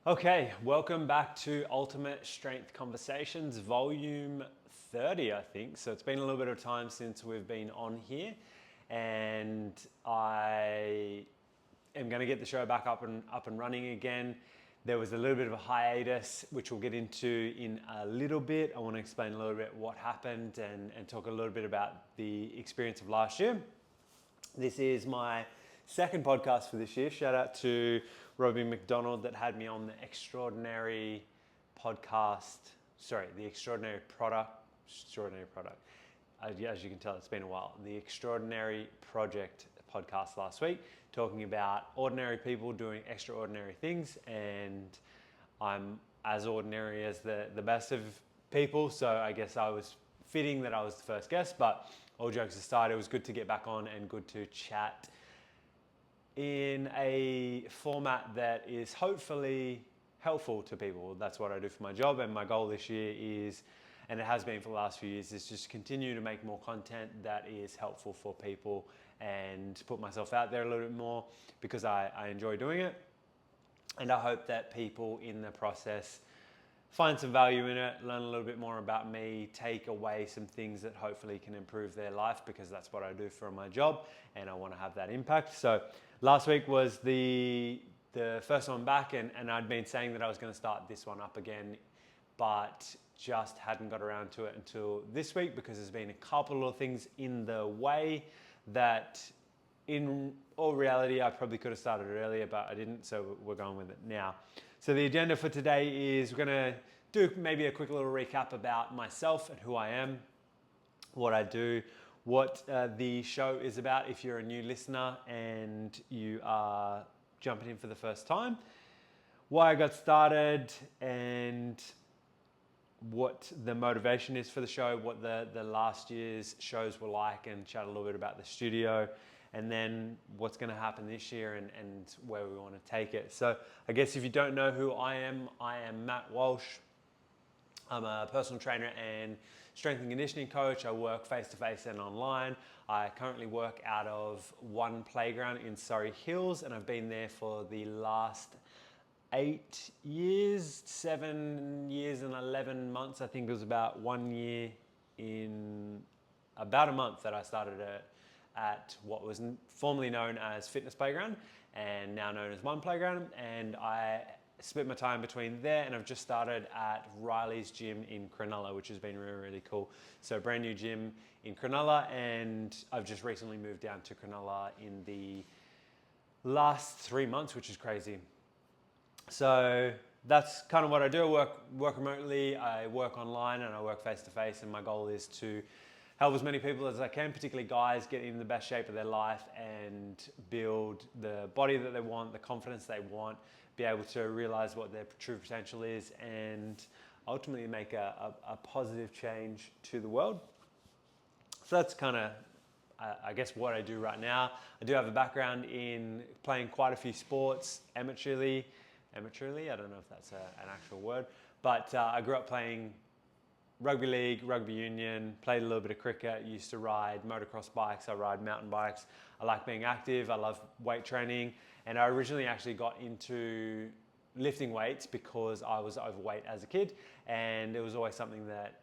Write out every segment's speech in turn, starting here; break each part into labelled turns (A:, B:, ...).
A: Okay, welcome back to Ultimate Strength Conversations, volume 30, I think. So it's been a little bit of time since we've been on here, and I am going to get the show back up and running again. There was a little bit of a hiatus, which we'll get into in a little bit. I want to explain a little bit what happened and talk a little bit about the experience of last year. This is my second podcast for this year. Shout out to Robbie McDonald that had me on the Extraordinary podcast. Sorry, the Extraordinary Product. As you can tell, it's been a while. The Extraordinary Project podcast last week, talking about ordinary people doing extraordinary things, and I'm as ordinary as the best of people, so I guess I was fitting that I was the first guest. But all jokes aside, it was good to get back on and good to chat in a format that is hopefully helpful to people. That's what I do for my job, and my goal this year is, and it has been for the last few years, is just continue to make more content that is helpful for people and put myself out there a little bit more because I enjoy doing it. And I hope that people in the process find some value in it, learn a little bit more about me, take away some things that hopefully can improve their life, because that's what I do for my job and I want to have that impact. So last week was the first one back, and I'd been saying that I was going to start this one up again, but just hadn't got around to it until this week because there's been a couple of things in the way that in all reality I probably could have started earlier, but I didn't, so we're going with it now. So the agenda for today is we're going to do maybe a quick little recap about myself and who I am, what I do, what the show is about if you're a new listener and you are jumping in for the first time, why I got started, and what the motivation is for the show, what the last year's shows were like, and chat a little bit about the studio, and then what's going to happen this year and where we want to take it. So I guess if you don't know who I am Matt Walsh. I'm a personal trainer and strength and conditioning coach. I work face-to-face and online. I currently work out of One Playground in Surrey Hills, and I've been there for the last 8 years, 7 years and 11 months. I think it was about 1 year in about a month that I started at what was formerly known as Fitness Playground and now known as One Playground. And I split my time between there, and I've just started at Riley's Gym in Cronulla, which has been really, really cool. So brand new gym in Cronulla, and I've just recently moved down to Cronulla in the last 3 months, which is crazy. So that's kind of what I do. I work remotely, I work online, and I work face-to-face, and my goal is to help as many people as I can, particularly guys, get in the best shape of their life and build the body that they want, the confidence they want, be able to realize what their true potential is, and ultimately make a positive change to the world. So that's kind of, I guess, what I do right now. I do have a background in playing quite a few sports amateurly. I don't know if that's an actual word, but I grew up playing rugby league, rugby union, played a little bit of cricket, used to ride motocross bikes, I ride mountain bikes. I like being active, I love weight training, and I originally actually got into lifting weights because I was overweight as a kid, and it was always something that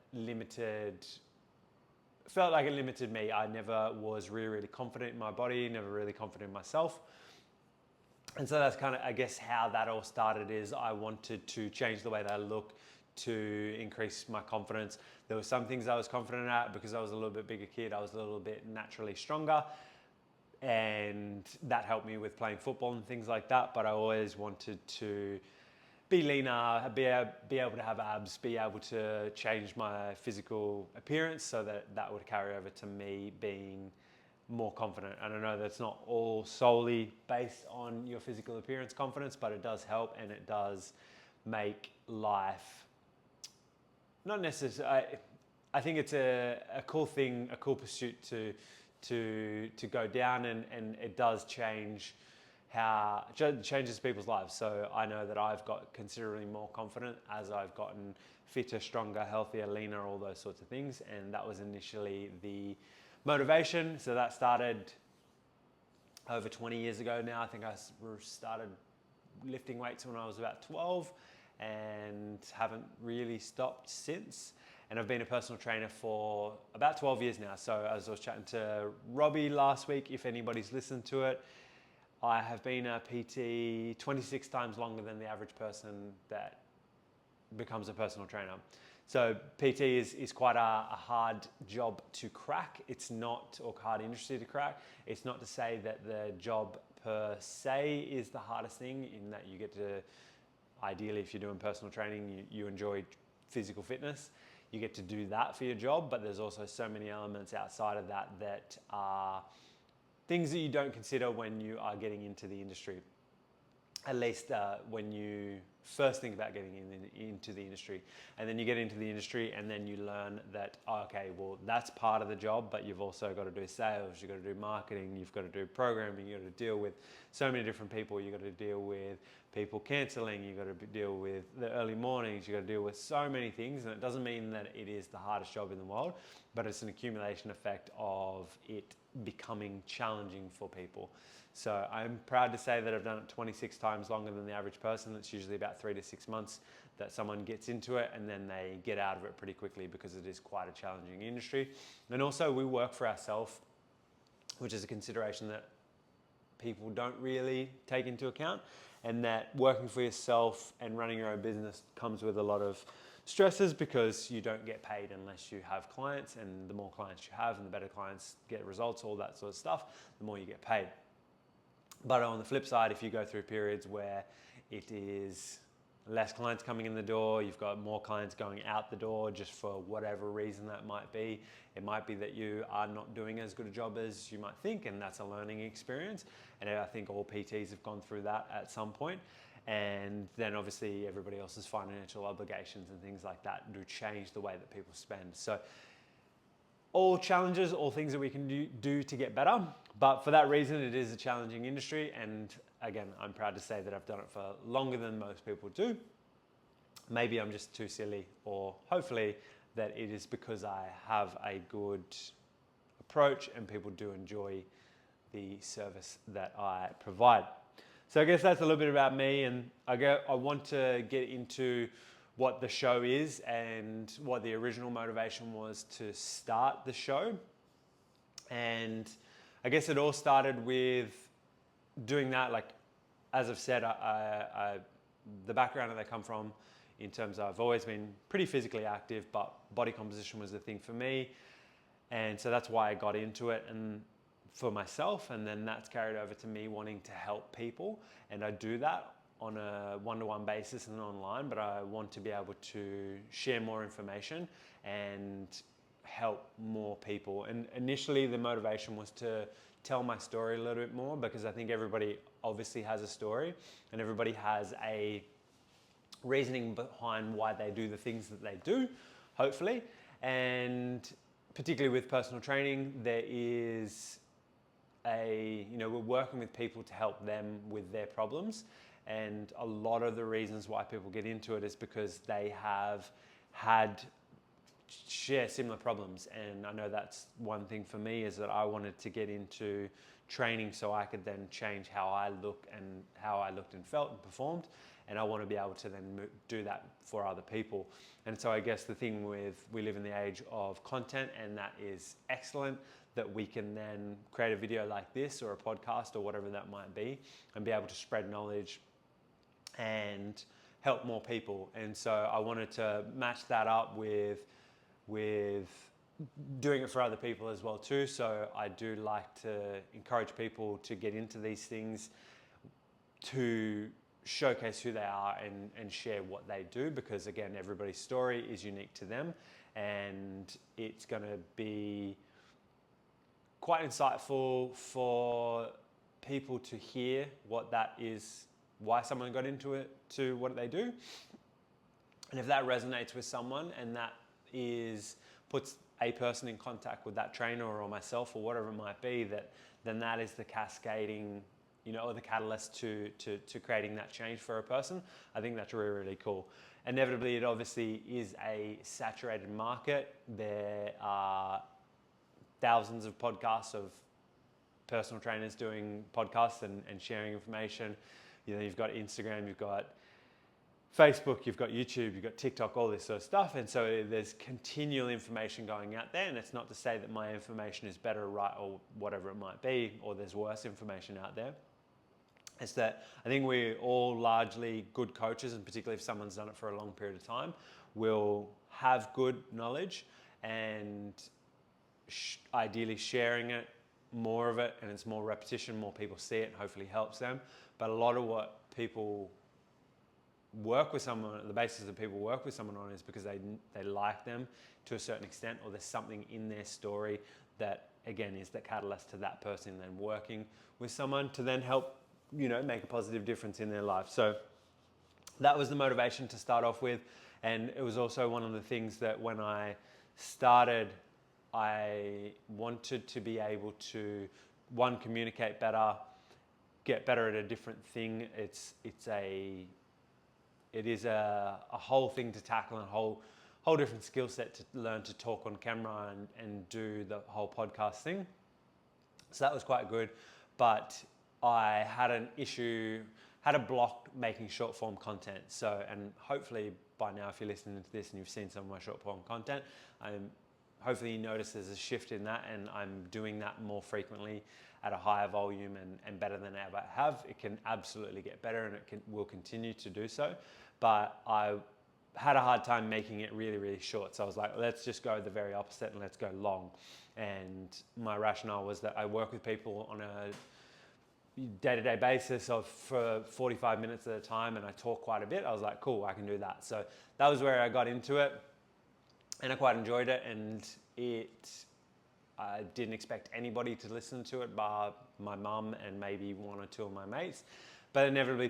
A: felt like it limited me. I never was really confident in my body, never really confident in myself. And so that's kind of, I guess, how that all started. Is I wanted to change the way that I look to increase my confidence. There were some things I was confident at because I was a little bit bigger kid. I was a little bit naturally stronger, and that helped me with playing football and things like that. But I always wanted to be leaner, be able to have abs, be able to change my physical appearance so that would carry over to me being more confident. And I know that's not all solely based on your physical appearance confidence, but it does help, and it does make life not necessarily. I think it's a cool thing, a cool pursuit to go down, and it does change how it changes people's lives. So I know that I've got considerably more confident as I've gotten fitter, stronger, healthier, leaner, all those sorts of things. And that was initially the motivation. So that started over 20 years ago now. I think I started lifting weights when I was about 12 and haven't really stopped since. And I've been a personal trainer for about 12 years now. So as I was chatting to Robbie last week, if anybody's listened to it, I have been a PT 26 times longer than the average person that becomes a personal trainer. So PT is quite a hard job to crack. It's not, or hard industry to crack. It's not to say that the job per se is the hardest thing, in that you get to, ideally if you're doing personal training, you enjoy physical fitness. You get to do that for your job, but there's also so many elements outside of that that are things that you don't consider when you are getting into the industry. At least when you first think about getting into the industry, and then you get into the industry and then you learn that, okay, well, that's part of the job, but you've also got to do sales, you've got to do marketing, you've got to do programming, you've got to deal with so many different people, you've got to deal with people cancelling, you've got to deal with the early mornings, you've got to deal with so many things. And it doesn't mean that it is the hardest job in the world, but it's an accumulation effect of it becoming challenging for people. So I'm proud to say that I've done it 26 times longer than the average person. It's usually about 3 to 6 months that someone gets into it, and then they get out of it pretty quickly, because it is quite a challenging industry. And also we work for ourselves, which is a consideration that people don't really take into account, and that working for yourself and running your own business comes with a lot of stresses, because you don't get paid unless you have clients, and the more clients you have and the better clients get results, all that sort of stuff, the more you get paid. But on the flip side, if you go through periods where it is less clients coming in the door, you've got more clients going out the door, just for whatever reason that might be. It might be that you are not doing as good a job as you might think, and that's a learning experience. And I think all PTs have gone through that at some point. And then obviously everybody else's financial obligations and things like that do change the way that people spend. So all challenges, all things that we can do to get better. But for that reason, it is a challenging industry. And again, I'm proud to say that I've done it for longer than most people do. Maybe I'm just too silly, or hopefully that it is because I have a good approach and people do enjoy the service that I provide. So I guess that's a little bit about me, and I want to get into what the show is and what the original motivation was to start the show. And I guess it all started with doing that. Like, as I've said, the background that I come from, in terms of I've always been pretty physically active, but body composition was the thing for me. And so that's why I got into it, and for myself, and then that's carried over to me wanting to help people. And I do that on a one-to-one basis and online, but I want to be able to share more information and help more people. And initially the motivation was to tell my story a little bit more, because I think everybody obviously has a story, and everybody has a reasoning behind why they do the things that they do, hopefully. And particularly with personal training, there is we're working with people to help them with their problems. And a lot of the reasons why people get into it is because they have share similar problems. And I know that's one thing for me, is that I wanted to get into training so I could then change how I look and how I looked and felt and performed. And I want to be able to then do that for other people. And so I guess the thing with, we live in the age of content, and that is excellent, that we can then create a video like this or a podcast or whatever that might be, and be able to spread knowledge and help more people. And so I wanted to match that up with doing it for other people as well too. So I do like to encourage people to get into these things, to showcase who they are and share what they do, because again, everybody's story is unique to them, and it's going to be quite insightful for people to hear what that is, why someone got into it, to what they do. And if that resonates with someone, and that puts a person in contact with that trainer or myself or whatever it might be, then that is the cascading, or the catalyst to creating that change for a person. I think that's really, really cool. Inevitably, it obviously is a saturated market. There are thousands of podcasts of personal trainers doing podcasts and sharing information. you've got Instagram, you've got Facebook, you've got YouTube, you've got TikTok, all this sort of stuff. And so there's continual information going out there. And it's not to say that my information is better, right, or whatever it might be, or there's worse information out there. It's that I think we're all largely good coaches, and particularly if someone's done it for a long period of time, will have good knowledge and ideally sharing it, more of it, and it's more repetition, more people see it, and hopefully helps them. But a lot of what people work with someone, the basis of people work with someone on is because they like them to a certain extent, or there's something in their story that, again, is the catalyst to that person then working with someone to then help, make a positive difference in their life. So that was the motivation to start off with. And it was also one of the things that when I started, I wanted to be able to, one, communicate better, get better at a different thing. It is a whole thing to tackle, and a whole different skill set to learn to talk on camera and do the whole podcast thing. So that was quite good. But I had a block making short form content. So, and hopefully by now, if you're listening to this and you've seen some of my short form content, hopefully you notice there's a shift in that, and I'm doing that more frequently at a higher volume and better than I ever have. It can absolutely get better, and will continue to do so. But I had a hard time making it really, really short. So I was like, let's just go the very opposite and let's go long. And my rationale was that I work with people on a day-to-day basis for 45 minutes at a time, and I talk quite a bit. I was like, cool, I can do that. So that was where I got into it, and I quite enjoyed it. And I didn't expect anybody to listen to it bar my mum and maybe one or two of my mates. But inevitably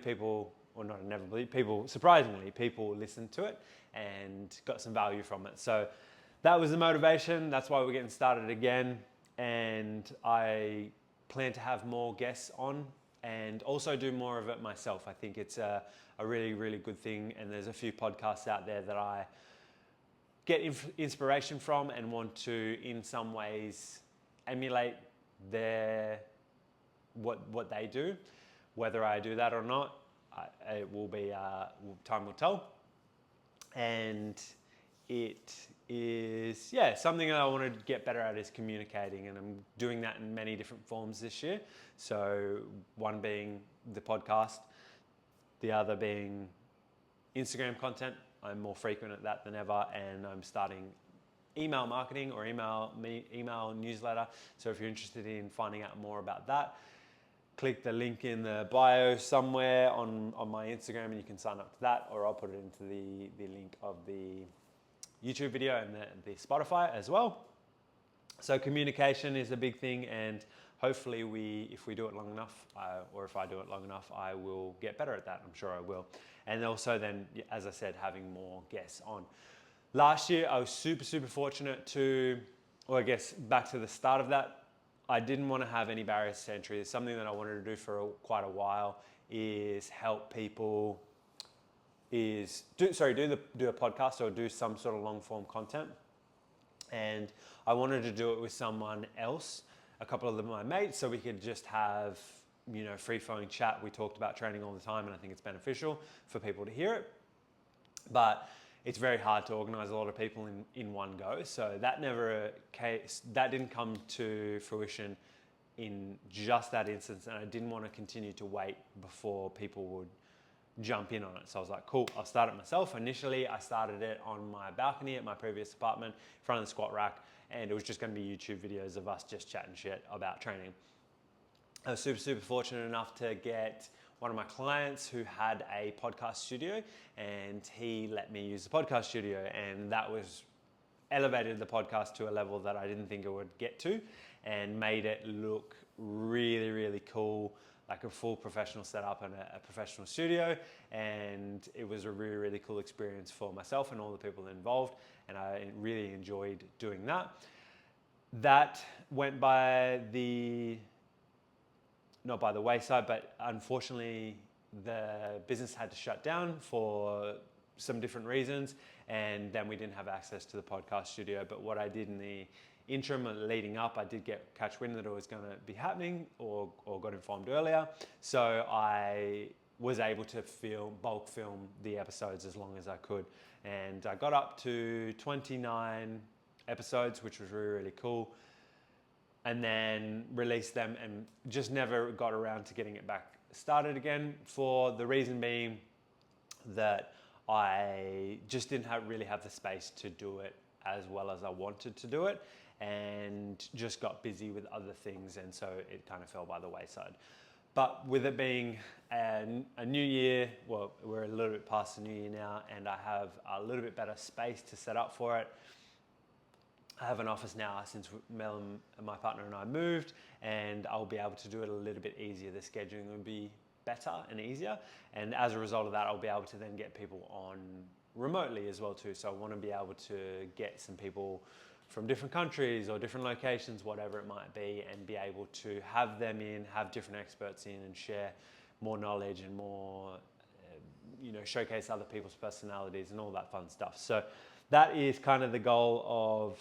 A: surprisingly, people listened to it and got some value from it. So that was the motivation. That's why we're getting started again. And I plan to have more guests on and also do more of it myself. I think it's a really, really good thing. And there's a few podcasts out there that I get inspiration from and want to, in some ways, emulate what they do. Whether I do that or not, it will be time will tell. And it is something that I want to get better at is communicating, and I'm doing that in many different forms this year. So one being the podcast, the other being Instagram content. I'm more frequent at that than ever, and I'm starting email marketing or email newsletter. So if you're interested in finding out more about that, click the link in the bio somewhere on my Instagram and you can sign up to that, or I'll put it into the link of the YouTube video and the Spotify as well. So communication is a big thing, and hopefully if we do it long enough, or if I do it long enough, I will get better at that. I'm sure I will. And also then, as I said, having more guests on. Last year, I was super, super fortunate back to the start of that, I didn't want to have any barriers to entry. It's something that I wanted to do for quite a while, is help people, do a podcast or do some sort of long form content. And I wanted to do it with someone else, a couple of my mates, so we could just have, free flowing chat. We talked about training all the time, and I think it's beneficial for people to hear it. But it's very hard to organize a lot of people in one go. So that didn't come to fruition in just that instance. And I didn't want to continue to wait before people would jump in on it. So I was like, cool, I'll start it myself. Initially, I started it on my balcony at my previous apartment, in front of the squat rack. And it was just going to be YouTube videos of us just chatting shit about training. I was super, super fortunate enough to get one of my clients who had a podcast studio, and he let me use the podcast studio, and that elevated the podcast to a level that I didn't think it would get to, and made it look really, really cool, like a full professional setup and a professional studio. And it was a really, really cool experience for myself and all the people involved, and I really enjoyed doing that. That went not by the wayside, but unfortunately the business had to shut down for some different reasons, and then we didn't have access to the podcast studio. But what I did in the interim leading up, I did catch wind that it was going to be happening, or got informed earlier. So I was able to bulk film the episodes as long as I could. And I got up to 29 episodes, which was really, really cool. And then released them and just never got around to getting it back started again, for the reason being that I just didn't really have the space to do it as well as I wanted to do it, and just got busy with other things, and so it kind of fell by the wayside. But with it being a new year, well, we're a little bit past the new year now, and I have a little bit better space to set up for it. I have an office now since Mel and my partner and I moved, and I'll be able to do it a little bit easier. The scheduling will be better and easier, and as a result of that, I'll be able to then get people on remotely as well too. So I want to be able to get some people from different countries or different locations, whatever it might be, and be able to have them in, have different experts in, and share more knowledge and more, showcase other people's personalities and all that fun stuff. So that is kind of the goal of,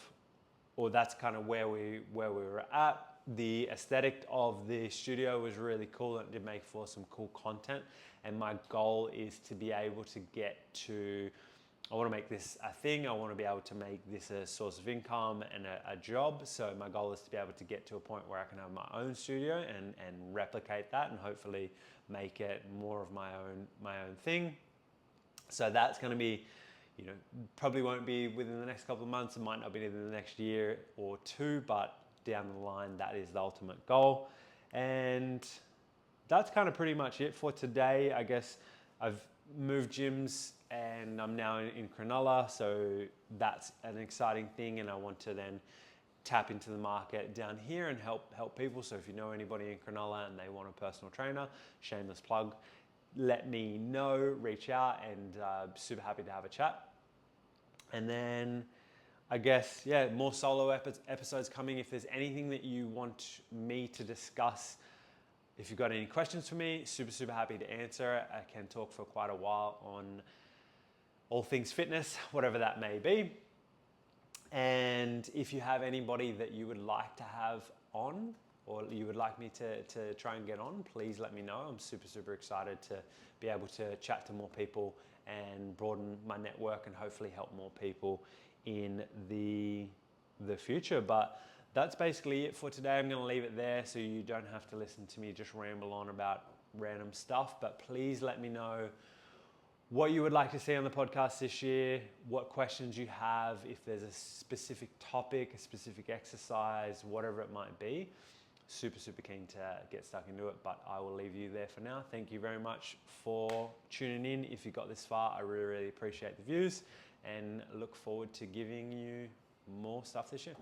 A: or that's kind of where we were at. The aesthetic of the studio was really cool, and it did make for some cool content. And my goal is to be able to I want to make this a thing. I want to be able to make this a source of income and a job. So my goal is to be able to get to a point where I can have my own studio and replicate that, and hopefully make it more of my own thing. So that's going to be, probably won't be within the next couple of months. It might not be within the next year or two, but down the line, that is the ultimate goal. And that's kind of pretty much it for today. I guess I've moved gyms and I'm now in Cronulla, so that's an exciting thing, and I want to then tap into the market down here and help people. So if you know anybody in Cronulla and they want a personal trainer, shameless plug, let me know, reach out, and super happy to have a chat. And then I guess, more solo episodes coming. If there's anything that you want me to discuss, if you've got any questions for me, super happy to answer. I can talk for quite a while on all things fitness, whatever that may be. And if you have anybody that you would like to have on, or you would like me to try and get on, please let me know. I'm super excited to be able to chat to more people and broaden my network and hopefully help more people in the future. But that's basically it for today. I'm going to leave it there so you don't have to listen to me just ramble on about random stuff. But please let me know what you would like to see on the podcast this year, what questions you have, if there's a specific topic, a specific exercise, whatever it might be. Super keen to get stuck into it, but I will leave you there for now. Thank you very much for tuning in. If you got this far, I really appreciate the views, and look forward to giving you more stuff this year.